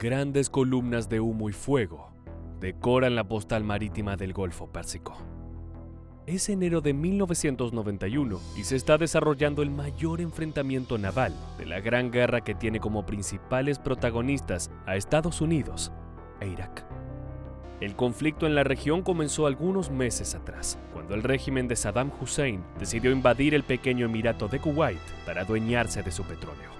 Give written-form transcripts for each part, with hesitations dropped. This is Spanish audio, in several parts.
Grandes columnas de humo y fuego decoran la postal marítima del Golfo Pérsico. Es enero de 1991 y se está desarrollando el mayor enfrentamiento naval de la Gran Guerra que tiene como principales protagonistas a Estados Unidos e Irak. El conflicto en la región comenzó algunos meses atrás, cuando el régimen de Saddam Hussein decidió invadir el pequeño emirato de Kuwait para adueñarse de su petróleo.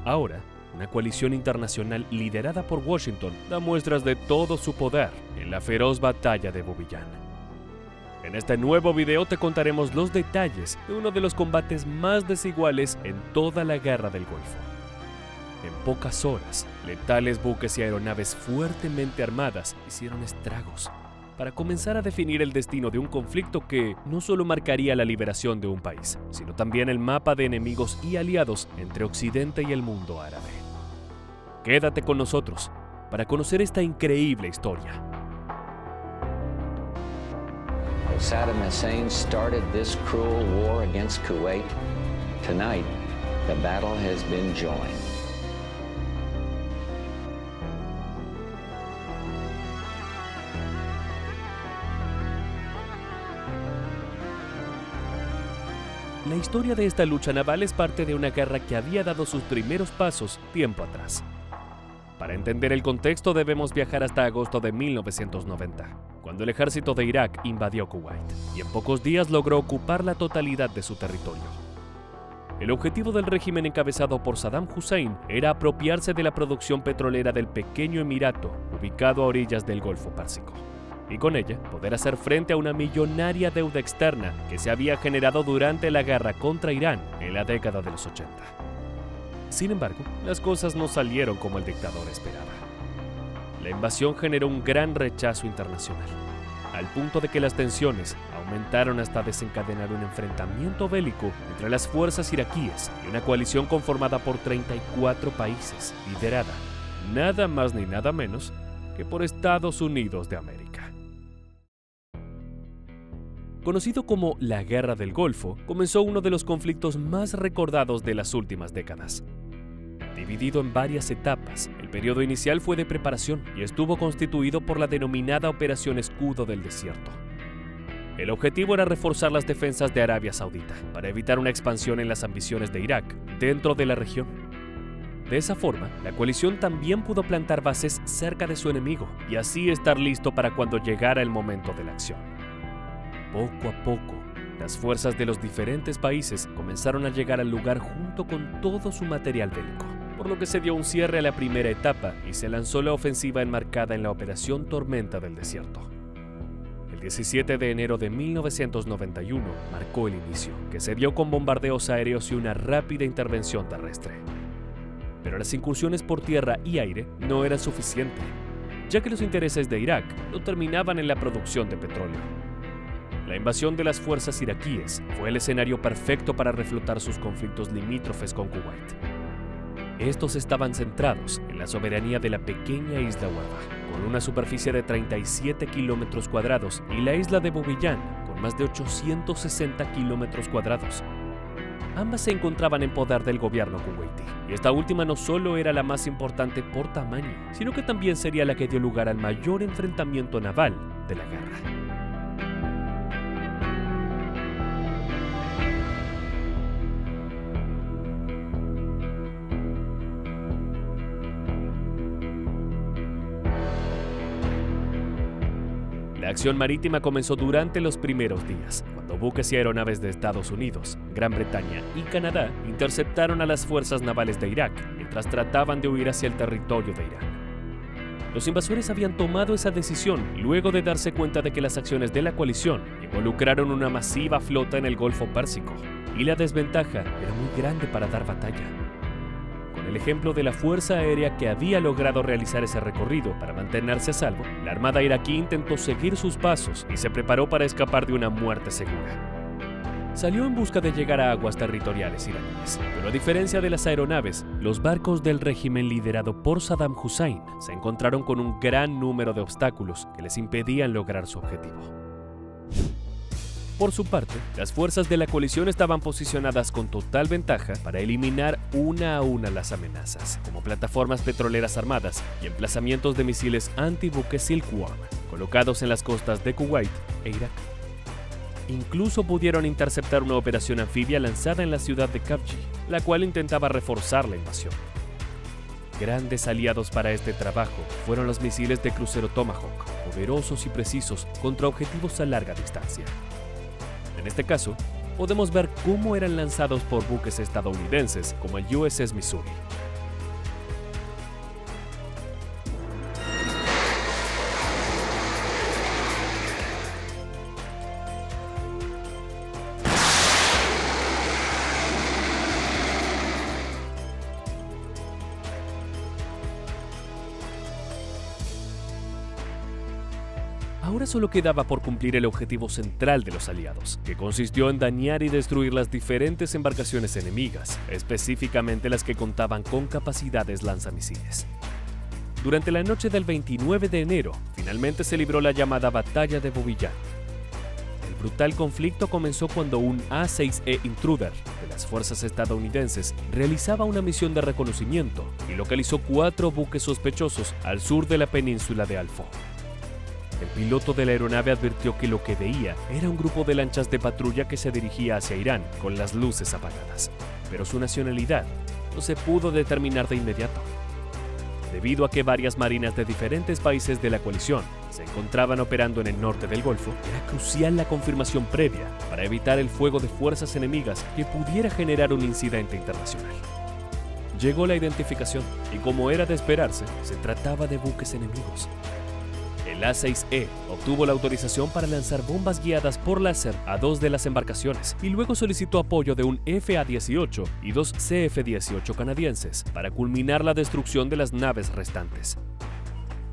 Ahora, una coalición internacional liderada por Washington da muestras de todo su poder en la feroz batalla de Bobillán. En este nuevo video te contaremos los detalles de uno de los combates más desiguales en toda la Guerra del Golfo. En pocas horas, letales buques y aeronaves fuertemente armadas hicieron estragos para comenzar a definir el destino de un conflicto que no solo marcaría la liberación de un país, sino también el mapa de enemigos y aliados entre Occidente y el mundo árabe. Quédate con nosotros para conocer esta increíble historia. Saddam Hussein started this cruel war against Kuwait. Tonight, the battle has been joined. La historia de esta lucha naval es parte de una guerra que había dado sus primeros pasos tiempo atrás. Para entender el contexto debemos viajar hasta agosto de 1990, cuando el ejército de Irak invadió Kuwait y en pocos días logró ocupar la totalidad de su territorio. El objetivo del régimen encabezado por Saddam Hussein era apropiarse de la producción petrolera del pequeño emirato ubicado a orillas del Golfo Pérsico, y con ella poder hacer frente a una millonaria deuda externa que se había generado durante la guerra contra Irán en la década de los 80. Sin embargo, las cosas no salieron como el dictador esperaba. La invasión generó un gran rechazo internacional, al punto de que las tensiones aumentaron hasta desencadenar un enfrentamiento bélico entre las fuerzas iraquíes y una coalición conformada por 34 países, liderada nada más ni nada menos que por Estados Unidos de América. Conocido como la Guerra del Golfo, comenzó uno de los conflictos más recordados de las últimas décadas. Dividido en varias etapas, el periodo inicial fue de preparación y estuvo constituido por la denominada Operación Escudo del Desierto. El objetivo era reforzar las defensas de Arabia Saudita para evitar una expansión en las ambiciones de Irak dentro de la región. De esa forma, la coalición también pudo plantar bases cerca de su enemigo y así estar listo para cuando llegara el momento de la acción. Poco a poco, las fuerzas de los diferentes países comenzaron a llegar al lugar junto con todo su material bélico, por lo que se dio un cierre a la primera etapa y se lanzó la ofensiva enmarcada en la Operación Tormenta del Desierto. El 17 de enero de 1991 marcó el inicio, que se dio con bombardeos aéreos y una rápida intervención terrestre. Pero las incursiones por tierra y aire no eran suficientes, ya que los intereses de Irak no terminaban en la producción de petróleo. La invasión de las fuerzas iraquíes fue el escenario perfecto para reflotar sus conflictos limítrofes con Kuwait. Estos estaban centrados en la soberanía de la pequeña isla Huelva, con una superficie de 37 kilómetros cuadrados, y la isla de Bobillán, con más de 860 kilómetros cuadrados. Ambas se encontraban en poder del gobierno kuwaití, y esta última no solo era la más importante por tamaño, sino que también sería la que dio lugar al mayor enfrentamiento naval de la guerra. La acción marítima comenzó durante los primeros días, cuando buques y aeronaves de Estados Unidos, Gran Bretaña y Canadá interceptaron a las fuerzas navales de Irak mientras trataban de huir hacia el territorio de Irán. Los invasores habían tomado esa decisión luego de darse cuenta de que las acciones de la coalición involucraron una masiva flota en el Golfo Pérsico, y la desventaja era muy grande para dar batalla. Con el ejemplo de la Fuerza Aérea que había logrado realizar ese recorrido para mantenerse a salvo, la Armada iraquí intentó seguir sus pasos y se preparó para escapar de una muerte segura. Salió en busca de llegar a aguas territoriales iraníes, pero a diferencia de las aeronaves, los barcos del régimen liderado por Saddam Hussein se encontraron con un gran número de obstáculos que les impedían lograr su objetivo. Por su parte, las fuerzas de la coalición estaban posicionadas con total ventaja para eliminar una a una las amenazas, como plataformas petroleras armadas y emplazamientos de misiles antibuque Silkworm, colocados en las costas de Kuwait e Irak. Incluso pudieron interceptar una operación anfibia lanzada en la ciudad de Khafji, la cual intentaba reforzar la invasión. Grandes aliados para este trabajo fueron los misiles de crucero Tomahawk, poderosos y precisos contra objetivos a larga distancia. En este caso, podemos ver cómo eran lanzados por buques estadounidenses como el USS Missouri. Ahora solo quedaba por cumplir el objetivo central de los aliados, que consistió en dañar y destruir las diferentes embarcaciones enemigas, específicamente las que contaban con capacidades lanzamisiles. Durante la noche del 29 de enero, finalmente se libró la llamada Batalla de Bobillán. El brutal conflicto comenzó cuando un A-6E Intruder de las fuerzas estadounidenses realizaba una misión de reconocimiento y localizó 4 buques sospechosos al sur de la península de Al Fo. El piloto de la aeronave advirtió que lo que veía era un grupo de lanchas de patrulla que se dirigía hacia Irán con las luces apagadas, pero su nacionalidad no se pudo determinar de inmediato. Debido a que varias marinas de diferentes países de la coalición se encontraban operando en el norte del Golfo, era crucial la confirmación previa para evitar el fuego de fuerzas enemigas que pudiera generar un incidente internacional. Llegó la identificación y, como era de esperarse, se trataba de buques enemigos. El A-6E obtuvo la autorización para lanzar bombas guiadas por láser a 2 de las embarcaciones y luego solicitó apoyo de un FA-18 y 2 CF-18 canadienses para culminar la destrucción de las naves restantes.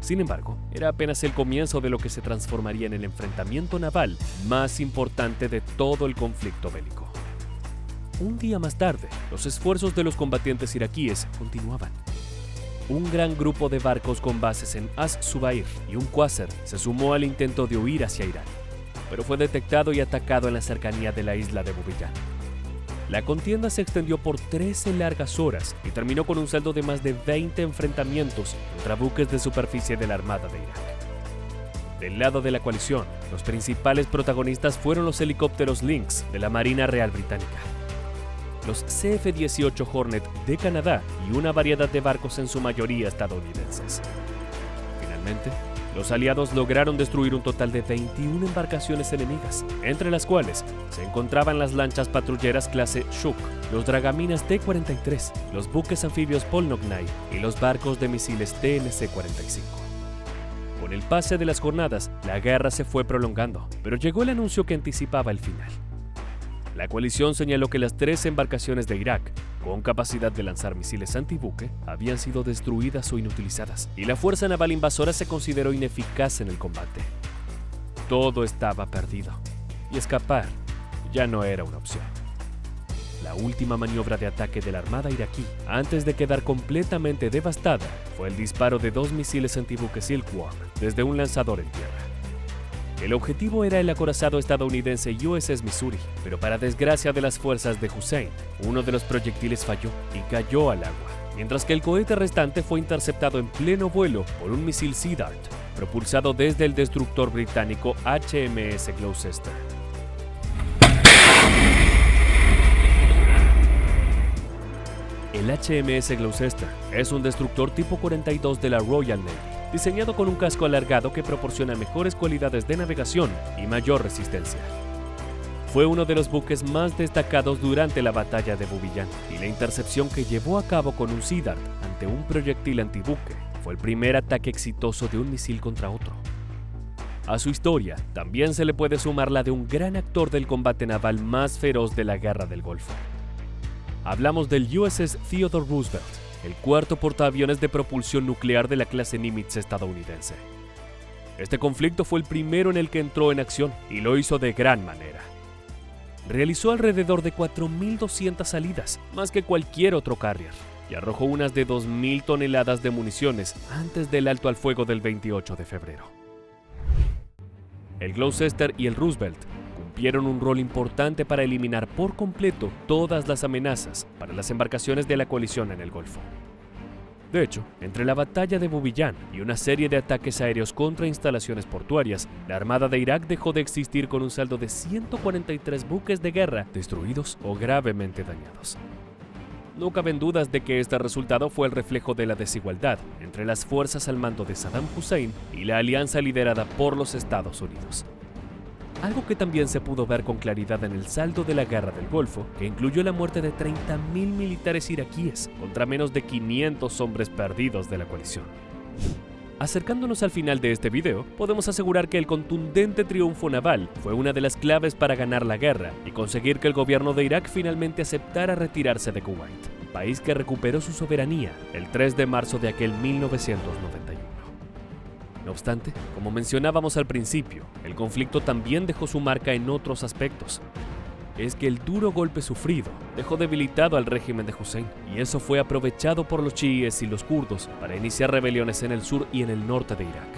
Sin embargo, era apenas el comienzo de lo que se transformaría en el enfrentamiento naval más importante de todo el conflicto bélico. Un día más tarde, los esfuerzos de los combatientes iraquíes continuaban. Un gran grupo de barcos con bases en As-Subair y un Quasar se sumó al intento de huir hacia Irán, pero fue detectado y atacado en la cercanía de la isla de Bobillán. La contienda se extendió por 13 largas horas y terminó con un saldo de más de 20 enfrentamientos contra buques de superficie de la Armada de Irak. Del lado de la coalición, los principales protagonistas fueron los helicópteros Lynx de la Marina Real Británica, los CF-18 Hornet de Canadá y una variedad de barcos en su mayoría estadounidenses. Finalmente, los aliados lograron destruir un total de 21 embarcaciones enemigas, entre las cuales se encontraban las lanchas patrulleras clase Shuk, los dragaminas T-43, los buques anfibios Polnognay y los barcos de misiles TNC-45. Con el pase de las jornadas, la guerra se fue prolongando, pero llegó el anuncio que anticipaba el final. La coalición señaló que las 3 embarcaciones de Irak, con capacidad de lanzar misiles antibuque, habían sido destruidas o inutilizadas, y la fuerza naval invasora se consideró ineficaz en el combate. Todo estaba perdido, y escapar ya no era una opción. La última maniobra de ataque de la armada iraquí, antes de quedar completamente devastada, fue el disparo de 2 misiles antibuque Silkworm desde un lanzador en tierra. El objetivo era el acorazado estadounidense USS Missouri, pero para desgracia de las fuerzas de Hussein, uno de los proyectiles falló y cayó al agua, mientras que el cohete restante fue interceptado en pleno vuelo por un misil Sea Dart, propulsado desde el destructor británico HMS Gloucester. El HMS Gloucester es un destructor tipo 42 de la Royal Navy, diseñado con un casco alargado que proporciona mejores cualidades de navegación y mayor resistencia. Fue uno de los buques más destacados durante la batalla de Bobillán, y la intercepción que llevó a cabo con un Sea Dart ante un proyectil antibuque fue el primer ataque exitoso de un misil contra otro. A su historia también se le puede sumar la de un gran actor del combate naval más feroz de la Guerra del Golfo. Hablamos del USS Theodore Roosevelt, el cuarto portaaviones de propulsión nuclear de la clase Nimitz estadounidense. Este conflicto fue el primero en el que entró en acción y lo hizo de gran manera. Realizó alrededor de 4.200 salidas, más que cualquier otro carrier, y arrojó unas de 2.000 toneladas de municiones antes del alto al fuego del 28 de febrero. El Gloucester y el Roosevelt cumplieron un rol importante para eliminar por completo todas las amenazas para las embarcaciones de la coalición en el Golfo. De hecho, entre la batalla de Bubiyán y una serie de ataques aéreos contra instalaciones portuarias, la Armada de Irak dejó de existir con un saldo de 143 buques de guerra destruidos o gravemente dañados. No caben dudas de que este resultado fue el reflejo de la desigualdad entre las fuerzas al mando de Saddam Hussein y la alianza liderada por los Estados Unidos. Algo que también se pudo ver con claridad en el saldo de la Guerra del Golfo, que incluyó la muerte de 30.000 militares iraquíes contra menos de 500 hombres perdidos de la coalición. Acercándonos al final de este video, podemos asegurar que el contundente triunfo naval fue una de las claves para ganar la guerra y conseguir que el gobierno de Irak finalmente aceptara retirarse de Kuwait, país que recuperó su soberanía el 3 de marzo de aquel 1991. No obstante, como mencionábamos al principio, el conflicto también dejó su marca en otros aspectos. Es que el duro golpe sufrido dejó debilitado al régimen de Hussein, y eso fue aprovechado por los chiíes y los kurdos para iniciar rebeliones en el sur y en el norte de Irak.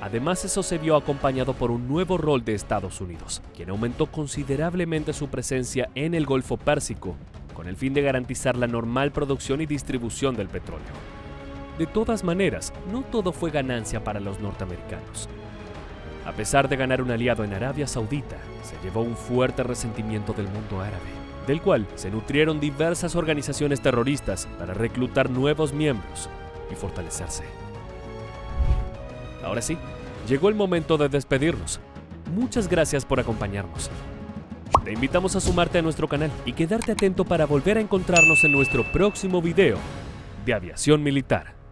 Además, eso se vio acompañado por un nuevo rol de Estados Unidos, quien aumentó considerablemente su presencia en el Golfo Pérsico, con el fin de garantizar la normal producción y distribución del petróleo. De todas maneras, no todo fue ganancia para los norteamericanos. A pesar de ganar un aliado en Arabia Saudita, se llevó un fuerte resentimiento del mundo árabe, del cual se nutrieron diversas organizaciones terroristas para reclutar nuevos miembros y fortalecerse. Ahora sí, llegó el momento de despedirnos. Muchas gracias por acompañarnos. Te invitamos a sumarte a nuestro canal y quedarte atento para volver a encontrarnos en nuestro próximo video de aviación militar.